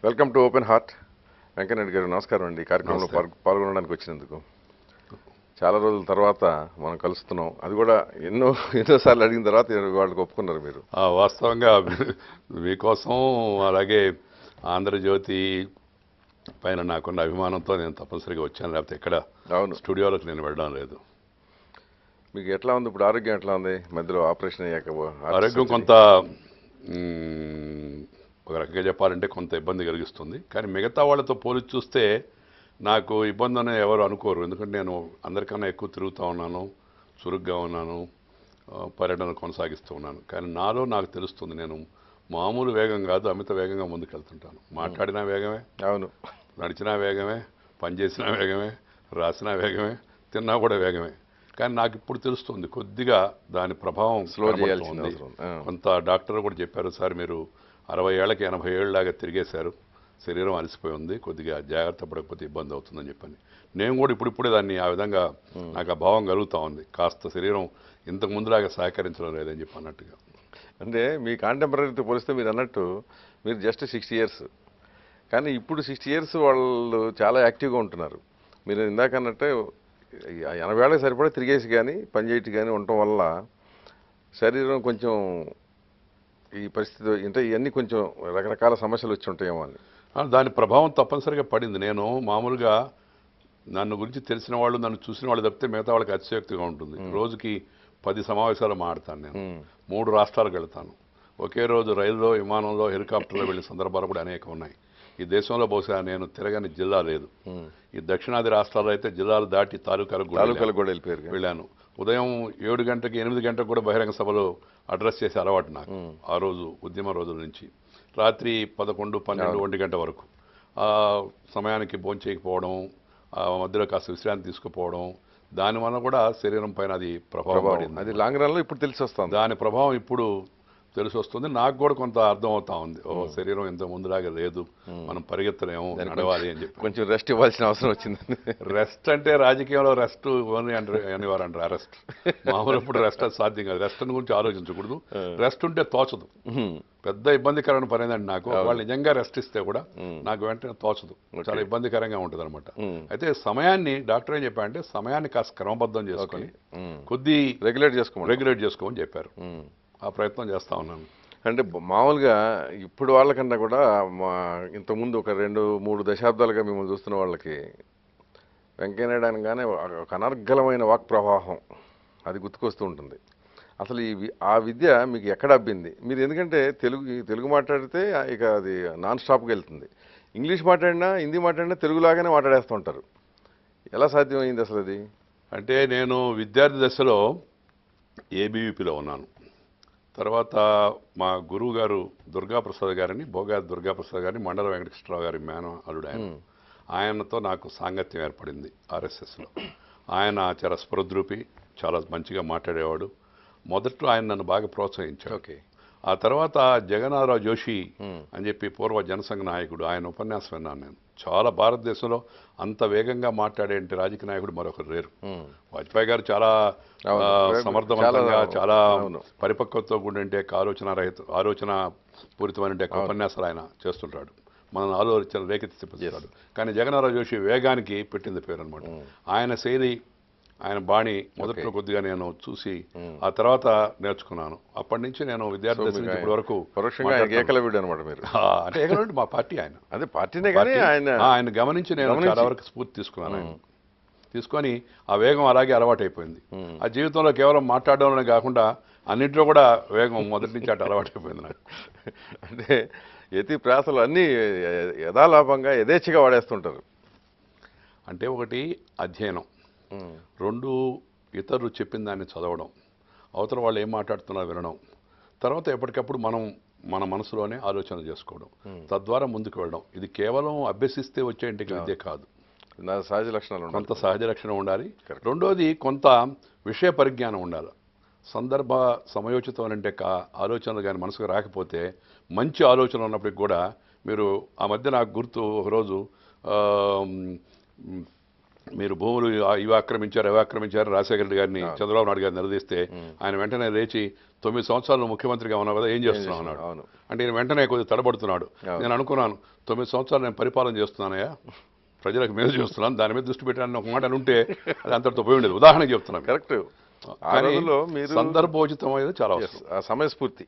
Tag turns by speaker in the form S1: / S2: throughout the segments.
S1: Welcome to open heart. Venkaiah Naidu గారు నమస్కారం అండి. ఈ కార్యక్రమంలో పాల్గొనడానికి వచ్చినందుకు చాలా రోజుల తర్వాత మనం కలుస్తున్నాం. అది కూడా ఎన్నోసార్లు అడిగిన తర్వాత వాళ్ళకి ఒప్పుకున్నారు మీరు.
S2: వాస్తవంగా మీకోసం అలాగే ఆంధ్రజ్యోతి పైన నాకున్న అభిమానంతో నేను తప్పనిసరిగా వచ్చాను, లేకపోతే ఇక్కడ స్టూడియోలోకి నేను వెళ్ళడం లేదు.
S1: మీకు ఎట్లా ఉంది ఇప్పుడు? ఆరోగ్యం ఎట్లా ఉంది? మధ్యలో ఆపరేషన్ అయ్యాక
S2: ఆరోగ్యం కొంత ఒక రకంగా చెప్పాలంటే కొంత ఇబ్బంది కలిగిస్తుంది. కానీ మిగతా వాళ్ళతో పోల్చి చూస్తే నాకు ఇబ్బంది అనేది ఎవరు అనుకోరు. ఎందుకంటే నేను అందరికన్నా ఎక్కువ తిరుగుతూ ఉన్నాను, చురుగ్గా ఉన్నాను, పర్యటన కొనసాగిస్తూ ఉన్నాను. కానీ నాలో నాకు తెలుస్తుంది, నేను మామూలు వేగం కాదు, అమిత వేగంగా ముందుకెళ్తుంటాను. మాట్లాడినా వేగమే,
S1: అవును,
S2: నడిచినా వేగమే, పనిచేసినా వేగమే, రాసినా వేగమే, తిన్నా కూడా వేగమే. కానీ నాకు ఇప్పుడు తెలుస్తుంది కొద్దిగా దాని ప్రభావం
S1: స్లో చేయాల్సింది.
S2: కొంత డాక్టర్ కూడా చెప్పారు, సార్ మీరు 60 ఏళ్ళకి 80 ఏళ్ళలాగా తిరిగేశారు, శరీరం అలసిపోయి ఉంది, కొద్దిగా జాగ్రత్త పడకపోతే ఇబ్బంది అవుతుందని చెప్పని. నేను కూడా ఇప్పుడిప్పుడే దాన్ని ఆ విధంగా నాకు ఆ భావం కలుగుతూ ఉంది. కాస్త శరీరం ఇంతకు ముందులాగా సహకరించడం లేదని చెప్పి అన్నట్టుగా.
S1: అంటే మీ కాంటెంపరీతో పోలిస్తే మీరు అన్నట్టు మీరు జస్ట్ 60 ఇయర్స్, కానీ ఇప్పుడు 60 ఇయర్స్ వాళ్ళు చాలా యాక్టివ్గా ఉంటున్నారు. మీరు ఇందాక అన్నట్టే 80 ఏళ్ళకి సరిపడా తిరిగేసి కానీ పని చేయటి కానీ ఉండటం వల్ల శరీరం కొంచెం ఈ పరిస్థితి అంటే ఇవన్నీ కొంచెం రకరకాల సమస్యలు వచ్చి ఉంటాయేమో అని.
S2: దాని ప్రభావం తప్పనిసరిగా పడింది. నేను మామూలుగా నన్ను గురించి తెలిసిన వాళ్ళు, నన్ను చూసిన వాళ్ళు తప్పితే మిగతా వాళ్ళకి అతిశయోక్తిగా ఉంటుంది. రోజుకి 10 సమావేశాలు మాడతాను. నేను 3 రాష్ట్రాలకు వెళ్తాను. ఒకే రోజు రైల్లో, విమానంలో, హెలికాప్టర్లో వెళ్ళిన సందర్భాలు కూడా అనేకం ఉన్నాయి. ఈ దేశంలో బహుశా నేను తిరగని జిల్లా లేదు. ఈ దక్షిణాది రాష్ట్రాల్లో అయితే జిల్లాలు దాటి తాలూకాలకు
S1: కూడా
S2: వెళ్ళాను. ఉదయం 7 గంటకి 8 గంటలకు కూడా బహిరంగ సభలో అడ్రస్ చేసే అలవాటు నాకు ఆ రోజు ఉద్యమ రోజుల నుంచి. రాత్రి 11, 12, 1 గంట వరకు ఆ సమయానికి భోంచేయకపోవడం, మధ్యలో కాస్త విశ్రాంతి తీసుకుపోవడం, దానివల్ల కూడా శరీరం పైన అది ప్రభావం పడింది.
S1: అది లాంగ్ రన్లో ఇప్పుడు తెలిసి వస్తుంది.
S2: దాని ప్రభావం ఇప్పుడు తెలిసి వస్తుంది. నాకు కూడా కొంత అర్థం అవుతా ఉంది, శరీరం ఇంత ముందులాగా లేదు, మనం పరిగెత్తలేము, నడవాలి అని చెప్పి
S1: కొంచెం రెస్ట్ ఇవ్వాల్సిన అవసరం వచ్చింది.
S2: రెస్ట్ అంటే రాజకీయంలో రెస్ట్ అనేవారు అంటారు. అరెస్ట్ మామూలు ఇప్పుడు రెస్ట్ అది సాధ్యం కాదు. రెస్ట్ గురించి ఆలోచించకూడదు. రెస్ట్ ఉంటే తోచదు. పెద్ద ఇబ్బందికరమైన పని ఏంటంటే నాకు వాళ్ళు నిజంగా రెస్ట్ ఇస్తే కూడా నాకు వెంటనే తోచదు, చాలా ఇబ్బందికరంగా ఉంటుంది అనమాట. అయితే సమయాన్ని డాక్టర్ ఏం చెప్పారంటే సమయాన్ని కాస్త క్రమబద్ధం చేసుకొని కొద్ది రెగ్యులేట్ చేసుకోమని చెప్పారు. ఆ ప్రయత్నం చేస్తా ఉన్నాను.
S1: అంటే మామూలుగా ఇప్పుడు వాళ్ళకన్నా కూడా ఇంతకుముందు ఒక 2-3 దశాబ్దాలుగా మిమ్మల్ని చూస్తున్న వాళ్ళకి వెంకయ్యనాయుడు అనగానే ఒక అనర్గళమైన వాక్ ప్రవాహం అది గుర్తుకొస్తూ ఉంటుంది. అసలు ఆ విద్య మీకు ఎక్కడ అబ్బింది? మీరు ఎందుకంటే తెలుగు మాట్లాడితే ఇక అది నాన్ స్టాప్గా వెళ్తుంది. ఇంగ్లీష్ మాట్లాడినా, హిందీ మాట్లాడినా తెలుగులాగానే మాట్లాడేస్తూ ఉంటారు. ఎలా సాధ్యమైంది అసలు అది?
S2: అంటే నేను విద్యార్థి దశలో ఏబీవీపీలో ఉన్నాను. తర్వాత మా గురువు గారు దుర్గాప్రసాద్ గారిని, భోగాది దుర్గాప్రసాద్ గారిని, మండల వెంకటకృష్ణరావు గారి అల్లుడు ఆయనతో నాకు సాంగత్యం ఏర్పడింది ఆర్ఎస్ఎస్లో. ఆయన చాలా స్పృద్రూపి, చాలా మంచిగా మాట్లాడేవాడు. మొదట్లో ఆయన నన్ను బాగా ప్రోత్సహించాడు. ఆ తర్వాత జగన్నాథరావు జోషి అని చెప్పి పూర్వ జనసంఘ నాయకుడు, ఆయన ఉపన్యాసం విన్నాను నేను. చాలా భారతదేశంలో అంత వేగంగా మాట్లాడే రాజకీయ నాయకుడు మరొకరు లేరు. వాజ్పేయి గారు చాలా సమర్థవంతంగా, చాలా పరిపక్వతతో కూడిన ఆలోచన పూరితమైన ఉపన్యాసాలు ఆయన చేస్తుంటాడు, మన ఆలోచన రేకెత్తిస్తాడు. కానీ జగన్నాథరావు జోషి వేగానికి పెట్టింది పేరు అనమాట. ఆయన శైలి, ఆయన బాణి మొదట్లో కొద్దిగా నేను చూసి ఆ తర్వాత నేర్చుకున్నాను. అప్పటి నుంచి నేను విద్యార్థి దశ నుంచి ఇప్పటి వరకు అంటే ఏకలవ్యుడు మా పార్టీ. ఆయన
S1: అదే పార్టీనే కానీ
S2: ఆయన గమనించి నేను చాలా వరకు స్ఫూర్తి తీసుకున్నాను. ఆయన తీసుకొని ఆ వేగం అలాగే అలవాటైపోయింది. ఆ జీవితంలో కేవలం మాట్లాడడంలోనే కాకుండా అన్నింటిలో కూడా వేగం మొదటి నుంచి అటు అలవాటైపోయింది నాకు.
S1: అంటే యతి ప్రాసలు అన్నీ యథాలాభంగా యథేచ్ఛగా వాడేస్తుంటారు.
S2: అంటే ఒకటి అధ్యయనం, 2 ఇతరులు చెప్పిన దాన్ని చదవడం, అవతల వాళ్ళు ఏం మాట్లాడుతున్నారో వినడం, తర్వాత ఎప్పటికప్పుడు మన మనసులోనే ఆలోచన చేసుకోవడం, తద్వారా ముందుకు వెళ్ళడం. ఇది కేవలం అభ్యసిస్తే వచ్చే ఇంటికి విద్య కాదు.
S1: సహజ లక్షణాలు,
S2: కొంత సహజ లక్షణం ఉండాలి. రెండోది కొంత విషయ పరిజ్ఞానం ఉండాలి. సందర్భ సమయోచితమైన ఆలోచనలు కానీ మనసుకు రాకపోతే, మంచి ఆలోచన ఉన్నప్పటికి కూడా మీరు ఆ మధ్య నాకు గుర్తు, ఒకరోజు మీరు భూములు ఇవి ఆక్రమించారు అవి ఆక్రమించారు రాజశేఖర రెడ్డి గారిని చంద్రబాబు నాయుడు గారిని నిలదీస్తే ఆయన వెంటనే లేచి 9 సంవత్సరాలు ముఖ్యమంత్రిగా ఉన్నావు కదా ఏం చేస్తున్నావు అన్నాడు. అంటే ఈయన వెంటనే కొద్దిగా తడబడుతున్నాడు. నేను అనుకున్నాను 9 సంవత్సరాలు నేను పరిపాలన చేస్తున్నానయ్యా, ప్రజలకు మేలు చేస్తున్నాను, దాని మీద దృష్టి పెట్టాలని ఒక మాట అని ఉంటే అది అంతటితో పోయి ఉండేది. ఉదాహరణకి చెప్తున్నాను.
S1: కరెక్ట్.
S2: సందర్భోచితం అనేది చాలా
S1: సమయస్ఫూర్తి.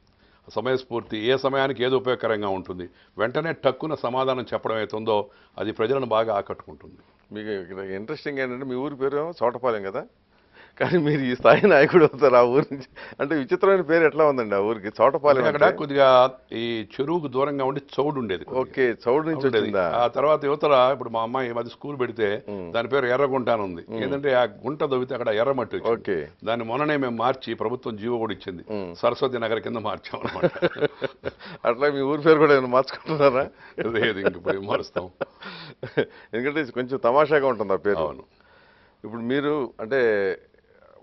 S2: సమయస్ఫూర్తి ఏ సమయానికి ఏది ఉపయోగకరంగా ఉంటుంది, వెంటనే టక్కున సమాధానం చెప్పడం అవుతుందో అది ప్రజలను బాగా ఆకట్టుకుంటుంది.
S1: మీకు ఇక్కడ ఇంట్రెస్టింగ్ ఏంటంటే మీ ఊరి పేరు చోటపాలెం కదా, కానీ మీరు ఈ స్థాయి నాయకుడు అవుతారు ఆ ఊరి నుంచి. అంటే విచిత్రమైన పేరు ఎట్లా ఉందండి ఆ ఊరికి చోటపాలెం?
S2: అక్కడ కొద్దిగా ఈ చెరువుకు దూరంగా ఉండి చౌడు ఉండేది.
S1: ఓకే, చౌడు నుంచి వచ్చిందా?
S2: ఆ తర్వాత యువతల ఇప్పుడు మా అమ్మాయి మధ్య స్కూల్ పెడితే దాని పేరు ఎర్రగుంట అని ఉంది. ఏంటంటే ఆ గుంట దొవితే అక్కడ ఎర్రమట్టి.
S1: ఓకే,
S2: దాన్ని మొన్ననే మేము మార్చి ప్రభుత్వం జీవో కూడా ఇచ్చింది, సరస్వతి నగర్ కింద మార్చాం అనమాట.
S1: అట్లా మీ ఊరి పేరు కూడా ఏమైనా మార్చుకుంటున్నారా?
S2: లేదు, ఇంక మారుస్తాం.
S1: ఎందుకంటే కొంచెం తమాషాగా ఉంటుంది ఆ పేరు.
S2: అవును.
S1: ఇప్పుడు మీరు అంటే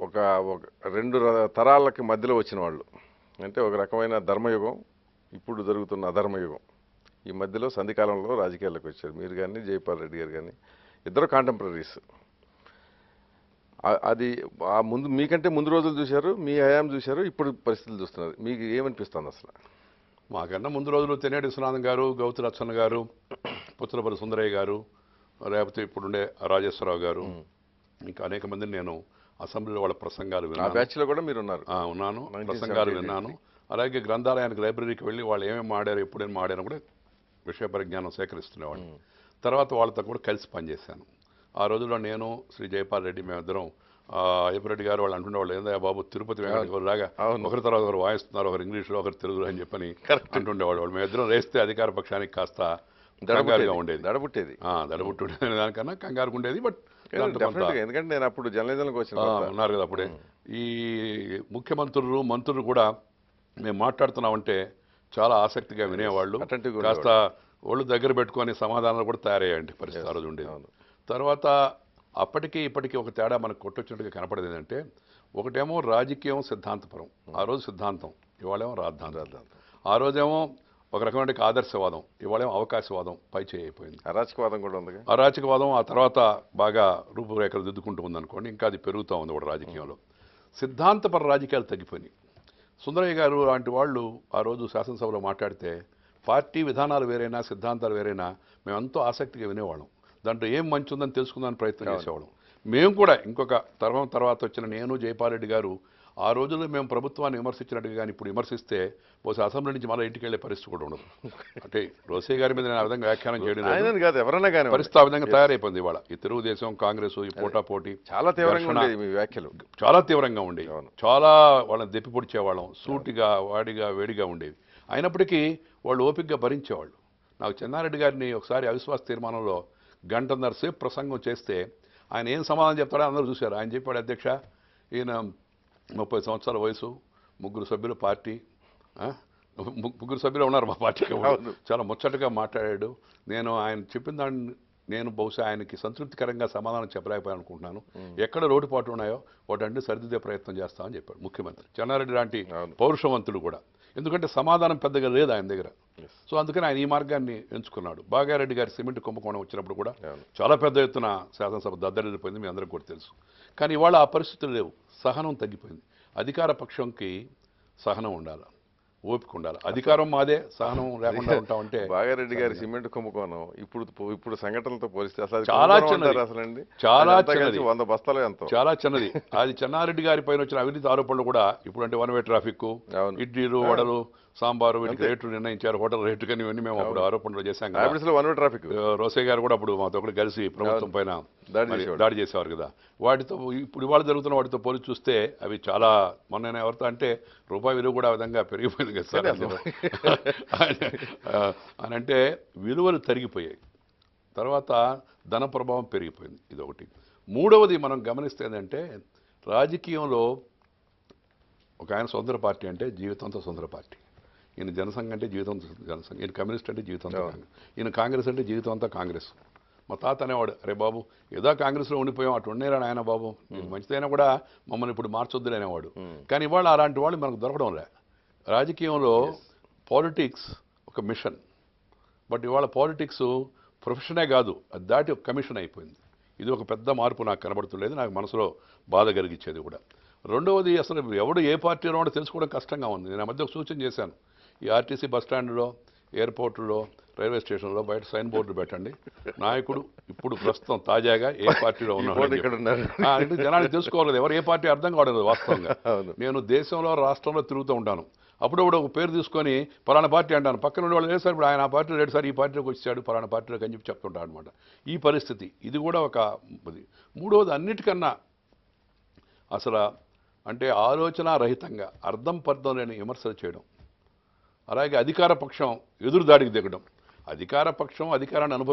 S1: ఒక 2 తరాలకి మధ్యలో వచ్చిన వాళ్ళు, అంటే ఒక రకమైన ధర్మయుగం, ఇప్పుడు జరుగుతున్న అధర్మయుగం, ఈ మధ్యలో సంధికాలంలో రాజకీయాల్లోకి వచ్చారు మీరు కానీ జైపాల్ రెడ్డి గారు కానీ, ఇద్దరు కాంటెంపరీస్. అది ఆ ముందు మీకంటే ముందు రోజులు చూశారు, మీ హయాం చూశారు, ఇప్పుడు పరిస్థితులు చూస్తున్నారు. మీకు ఏమనిపిస్తుంది అసలు?
S2: మాకన్నా ముందు రోజులు తెనేటి విశ్వనాథం గారు, గౌతు లచ్చన్న గారు, పుచ్చలపల్లి సుందరయ్య గారు, లేకపోతే ఇప్పుడుండే రాజేశ్వరరావు గారు, ఇంకా అనేక మందిని నేను అసెంబ్లీలో వాళ్ళ ప్రసంగాలు విన్నాను.
S1: ఆ బ్యాచ్లో కూడా మీరు ఉన్నారు?
S2: ఉన్నాను, ప్రసంగాలు విన్నాను. అలాగే గ్రంథాలయానికి లైబ్రరీకి వెళ్ళి వాళ్ళు ఏమేమి ఆడారు ఎప్పుడేమి ఆడారు కూడా విషయ పరిజ్ఞానం సేకరిస్తునేవాడిని. తర్వాత వాళ్ళతో కూడా కలిసి పనిచేశాను. ఆ రోజుల్లో నేను శ్రీ జైపాల్ రెడ్డి మేమిద్దరం, అయ్యప్పరెడ్డి గారు వాళ్ళు అంటుండేవాళ్ళు, ఏందా బాబు తిరుపతి వెంకటేశ్వర లాగా ఒకరి తర్వాత ఒకరు వాయిస్తున్నారు, ఒకరు ఇంగ్లీష్లో ఒకరు తెలుగులో అని చెప్పని అంటుండేవాళ్ళు. వాళ్ళు మేమిద్దరం రేస్తే అధికార పక్షానికి కాస్త కంగారుగా ఉండేది, దడబుట్టుండేది దానికన్నా కంగారుగా ఉండేది. బట్
S1: ఎందుకంటే నేను అప్పుడు జర్నలిజంలోకి వచ్చిన
S2: ఉన్నారు కదా అప్పుడే. ఈ ముఖ్యమంత్రులు మంత్రులు కూడా మేము మాట్లాడుతున్నామంటే చాలా ఆసక్తిగా వినేవాళ్ళు, కాస్త ఒళ్ళు దగ్గర పెట్టుకొని సమాధానాలు కూడా తయారయ్యాయండి పరిస్థితి ఆ రోజు ఉండేది. తర్వాత అప్పటికి ఇప్పటికీ ఒక తేడా మనకు కొట్టొచ్చినట్టుగా కనపడేది ఏంటంటే, ఒకటేమో రాజకీయం సిద్ధాంతపరం, ఆ రోజు సిద్ధాంతం, ఇవాళేమో రాద్ధాంతం. ఆ రోజేమో ఒక రకమైన ఆదర్శవాదం, ఇవాళేమో అవకాశవాదం పై చేయి అయిపోయింది.
S1: అరాచకవాదం కూడా ఉంది.
S2: అరాచకవాదం ఆ తర్వాత బాగా రూపురేఖలు దిద్దుకుంటూ ఉందనుకోండి, ఇంకా అది పెరుగుతూ ఉంది కూడా రాజకీయంలో. సిద్ధాంతపర రాజకీయాలు తగ్గిపోయినాయి. సుందరయ్య గారు లాంటి వాళ్ళు ఆ రోజు శాసనసభలో మాట్లాడితే పార్టీ విధానాలు వేరైనా సిద్ధాంతాలు వేరైనా మేము ఎంతో ఆసక్తిగా వినేవాళ్ళం. దాంట్లో ఏం మంచి ఉందని తెలుసుకుందానికి ప్రయత్నం చేసేవాళ్ళం. మేము కూడా ఇంకొక తరం తర్వాత వచ్చిన నేను జైపాల్ రెడ్డి గారు ఆ రోజుల్లో మేము ప్రభుత్వాన్ని విమర్శించినట్టుగా కానీ ఇప్పుడు విమర్శిస్తే బహుశా అసెంబ్లీ నుంచి మళ్ళీ ఇంటికి వెళ్ళే పరిస్థితి కూడా ఉండదు. అంటే రోసే గారి మీద నేను ఆ విధంగా వ్యాఖ్యానం చేయడం
S1: కాదు, ఎవరైనా కానీ
S2: పరిస్థితి ఆ విధంగా తయారైపోయింది. ఇవాళ ఈ తెలుగుదేశం కాంగ్రెస్ ఈ పోటాపోటీ
S1: చాలా తీవ్రంగా మీ వ్యాఖ్యలు
S2: చాలా తీవ్రంగా ఉండేవి. చాలా వాళ్ళని దెప్పి పొడిచేవాళ్ళం, సూటిగా వాడిగా వేడిగా ఉండేవి. అయినప్పటికీ వాళ్ళు ఓపికగా భరించేవాళ్ళు. నాకు చెన్నారెడ్డి గారిని ఒకసారి అవిశ్వాస తీర్మానంలో 1.5 గంటల సేపు ప్రసంగం చేస్తే ఆయన ఏం సమాధానం చెప్తాడో అందరూ చూశారు. ఆయన చెప్పాడు, అధ్యక్ష ఈయన 30 సంవత్సరాల వయసు, 3 సభ్యుల పార్టీ, 3 సభ్యులు ఉన్నారు మా పార్టీకి, చాలా ముచ్చటగా మాట్లాడాడు. నేను ఆయన చెప్పిన దాన్ని నేను బహుశా ఆయనకి సంతృప్తికరంగా సమాధానం చెప్పలేకపోయాను అనుకుంటున్నాను. ఎక్కడ లోటుపాట్లు ఉన్నాయో వాటంటే సరిదిద్దే ప్రయత్నం చేస్తామని చెప్పాడు ముఖ్యమంత్రి. చెన్నారెడ్డి లాంటి పౌరుషవంతుడు కూడా, ఎందుకంటే సమాధానం పెద్దగా లేదు ఆయన దగ్గర. సో అందుకని ఆయన ఈ మార్గాన్ని ఎంచుకున్నాడు. బాగారెడ్డి గారి సిమెంట్ కుంభకోణం వచ్చినప్పుడు కూడా చాలా పెద్ద ఎత్తున శాసనసభ దద్దరిల్లిపోయింది, మీ అందరికీ కూడా తెలుసు. కానీ ఇవాళ ఆ పరిస్థితులు లేవు, సహనం తగ్గిపోయింది. అధికార పక్షంకి సహనం ఉండాలి, ఓపిక ఉండాలి. అధికారం మాదే, సహనం లేకుండా ఉంటామంటే.
S1: బాగారెడ్డి గారి సిమెంట్ కుంభకోణం ఇప్పుడు సంఘటనలతో పోలిస్తే అసలు
S2: చాలా చిన్నది,
S1: అసలండి
S2: చాలా చిన్నది,
S1: 100 బస్తాలు ఎంతో
S2: చాలా చిన్నది. అది చెన్నారెడ్డి గారి పైన వచ్చిన అవినీతి ఆరోపణలు కూడా ఇప్పుడు అంటే 1 వే ట్రాఫిక్, ఇడ్లీలు వడలు సాంబారు వీటికి రేట్లు నిర్ణయించారు, హోటల్ రేటు కానీ ఇవన్నీ మేము అప్పుడు ఆరోపణలు చేశాం కదా.
S1: 1 వే ట్రాఫిక్
S2: రోసే గారు కూడా అప్పుడు మాతో కూడా కలిసి ప్రభుత్వం పైన దాడి చేసేవారు కదా. వాటితో ఇప్పుడు ఇవాళ జరుగుతున్న వాటితో పోలిచి చూస్తే అవి చాలా, మొన్న ఎవరితో అంటే రూపాయి విలువ కూడా ఆ విధంగా పెరిగిపోయింది కదా సార్ అని అంటే విలువలు తరిగిపోయాయి. తర్వాత ధన ప్రభావం పెరిగిపోయింది, ఇది ఒకటి. మూడవది మనం గమనిస్తే ఏంటంటే, రాజకీయంలో ఒక ఆయన స్వతంత్ర పార్టీ అంటే జీవితంతో స్వతంత్ర పార్టీ, ఈయన జనసంఘ అంటే జీవితంతో జనసంఘ, ఈయన కమ్యూనిస్ట్ అంటే జీవితంతో కాంగ్రెస్, ఈయన కాంగ్రెస్ అంటే జీవితం అంతా కాంగ్రెస్. మా తాత అనేవాడు, అరే బాబు ఏదో కాంగ్రెస్లో ఉండిపోయాం, అటు ఉండేరా ఆయన బాబు, నీకు మంచిదైనా కూడా మమ్మల్ని ఇప్పుడు మార్చొద్దులే అనేవాడు. కానీ ఇవాళ అలాంటి వాళ్ళు మనకు దొరకడం లే. రాజకీయంలో పాలిటిక్స్ ఒక మిషన్, బట్ ఇవాళ పాలిటిక్స్ ప్రొఫెషనే కాదు, అది దాటి ఒక కమిషన్ అయిపోయింది. ఇది ఒక పెద్ద మార్పు నాకు కనబడుతులేదు, నాకు మనసులో బాధ కలిగించేది కూడా. రెండవది, అసలు ఎవడు ఏ పార్టీలో ఉన్నాడో తెలుసుకోవడం కష్టంగా ఉంది. నేను ఆ మధ్య ఒక సూచన చేశాను, ఈ ఆర్టీసీ బస్ స్టాండ్లో, ఎయిర్పోర్టులో, రైల్వే స్టేషన్లో బయట సైన్ బోర్డులు పెట్టండి, నాయకుడు ఇప్పుడు ప్రస్తుతం తాజాగా ఏ పార్టీలో ఉన్నాడు.
S1: ఇక్కడ ఉన్నారు.
S2: అంటే జనానికి తెలుసుకోవాలి, ఎవరు ఏ పార్టీ అర్థం కావడం లేదు వాస్తవంగా.
S1: అవును.
S2: నేను దేశంలో రాష్ట్రంలో తిరుగుతూ ఉంటాను, అప్పుడప్పుడు ఒక పేరు తీసుకొని పలానా పార్టీ అంటాను, పక్కన ఉండే వాళ్ళు లేదు సార్ ఇప్పుడు ఆయన ఆ పార్టీలో లేడు సార్, ఈ పార్టీలోకి వచ్చాడు పలానా పార్టీలోకి అని చెప్పి చెప్తుంటాను అనమాట. ఈ పరిస్థితి ఇది కూడా ఒక ఇది. మూడవది, అన్నిటికన్నా అసలు అంటే ఆలోచన రహితంగా అర్థం పర్థం లేని విమర్శలు చేయడం, అలాగే అధికార పక్షం ఎదురుదాడికి దిగడం. అధికార పక్షం అధికారాన్ని అనుభవి